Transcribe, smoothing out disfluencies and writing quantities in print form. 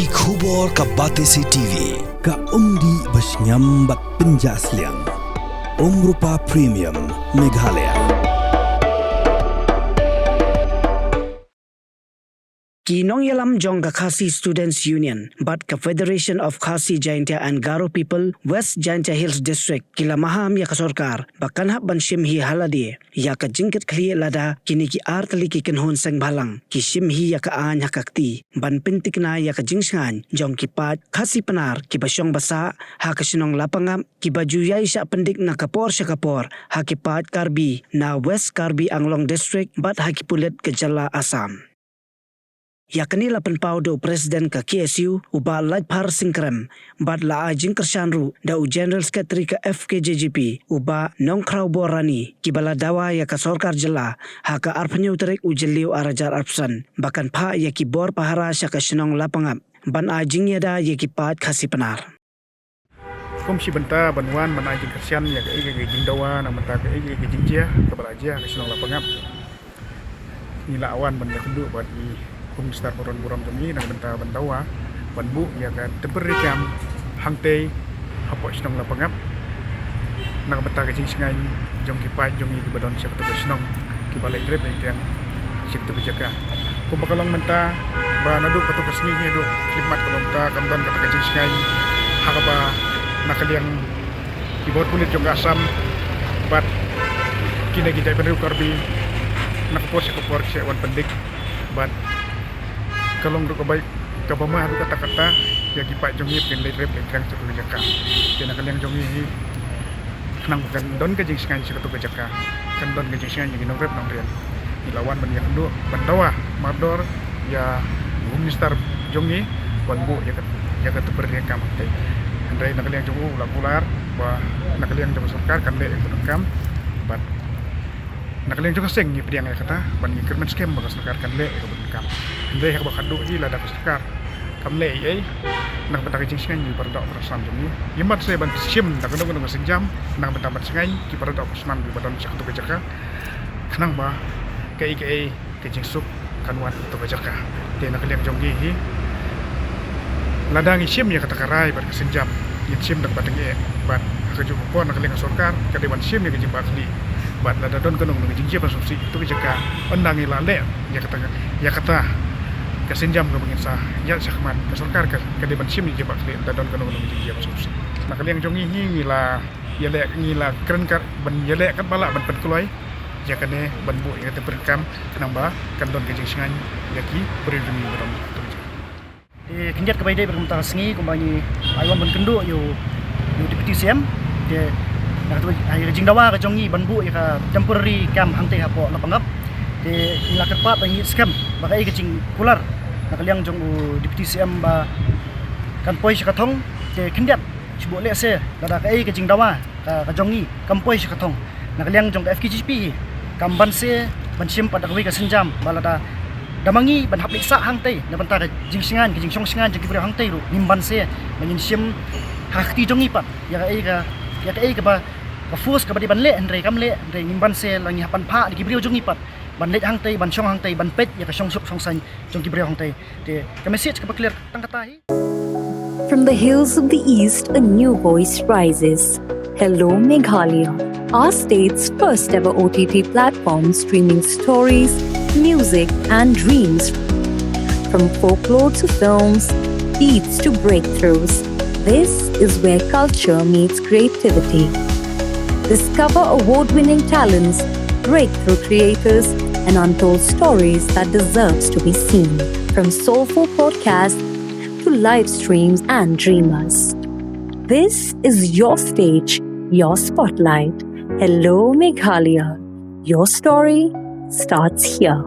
Ki khubor ka Batesi TV. Ka umdi basnyam bak penjaslian. Rupa Premium Meghalaya. Kinong yalam jong ka Khasi Students Union, but ka Federation of Khasi Jaintia and Garo People, West Jaintia Hills District, kila maham ya ka sorkar, bakanha ban shimhi haladi, ya ka jingkit kli lada, kini ki artali ki kenhon sang balang, ki shimhi ya ka an hakakti, ban pintik na ya ka jingshan, jong ki pat, Khasi penar, ki basyong basa, ha ka sinong lapangam, ki bajuyay siya pendik na kapor siya kapor, ha ki pat Karbi, na West Karbi Anglong District, but ha ki pulit ke Jala Assam. Ya kanila penpau do presiden ka KSU uba Lajpar Singkrem bad la ajing kersyanru da u General Secretary ka FKJGP uba Nongkrau Borani kibala dawa ya ka sorkar jela ha ka arpanyo terik u jeliu arajar arpsan bahkan pa ya ki bor pahara sya ka sinong lapangap ban ajing ya da ya ki pat Khasi penar. Komisi benta banwan man ajing kersyan ya ka jing dawa na menta ka jing jia kebala jia ka sinong lapangap nila awan ban ya kundu buat Komisar Buron kami nang benta bandawa banbu ya kan teberikam hangtei hapo sinong lapangap nang benta ka singai jong kipai jong di badon siap tu sinong kibalai grep yang siap tu jaga ko bakalong menta ba nadu patu kasni ni do khidmat ko menta kamdan kata ka singai hakaba nakaliang ibot kulit jong asam bat kina kita peru karbi nakapor siya wan pendik bat kalong do kabay kabama do kata-kata ya gipa jongi pen letrep letrang sa jaka kena kaliang jongi kanang bukan don ka jing singan sa jaka kan don ka jing singan yung rep nang rian ilawan ban yang do bandawa mabdor ya minister jongi banbu ya ka tepernya kam tay andai nakaliang jongu ular ba nakaliang jong sarkar kan le kam bat nakaliang juga seng ni priang kata ban kermen scam bagas sarkar kan le ko kam ndai hak bakadu i lada sarkar kam le ai nak betaka jing singan ni parda perasaan jumi yimat se ban sim nak no no senjam nak betamat singai ki parda perasaan di badan sak tu kejaka kanang ba kai ke jing sup kanwan tu kejaka te nakaliang jonggi hi ladang sim ya kata karai bar senjam yit sim dak batange ban ka ju ko nakaliang sarkar ka dewan sim ni jing bakli bat lada don kanong ngi jing subsidi tu kejaka ondangi lale ya kata kesenjam ke bangsa ya sakman ke sarkar ke deban sim ni jebak le don kanong ngi jing subsidi nakaliang jongi hi ngila keren kar ban yele kat bala ban penkuloi ya kane ban bu ya teperkam kanang ba kan don ke jing singan yaki berjumi beram kenjat ke baidai berkumta sengi kumbani aiwan ban kendo yo deputy CM de nak tu ai jing dawa ka jongi banbu ya ka temporary camp hangte hapo lapangap de ila kerpat bangi scam bakai ke jing pular nakaliang jong deputy CM ba kan poi sakathong de kenjat sibo le se dada kai ke jing dawa ka jongi kampoi sakathong nakaliang jong FKJP kamban se bansim pada kawi ka senjam balada damangi ban haplik sa hangte na banta ka jing singan ke jing song singan jing kibri hangte ru nimban se banyin sim hakti jongi pat ya kai ka ba ka force ka badi ban le andre kam le andre nimban se langi hapan pha di kibri jongi pat ban le hangte ban song hangte ban pet ya ka song sup song san jong kibri hangte te ka message ka ba clear tang kata hi. From the hills of the east, a new voice rises. Hello Meghalaya, our state's first ever OTT platform streaming stories, music and dreams. From folklore to films, beats to breakthroughs, this is where culture meets creativity. Discover award-winning talents, breakthrough creators, and untold stories that deserves to be seen. From soulful podcasts to live streams and dreamers. This is your stage, your spotlight. Hello Meghalaya. Your story starts here.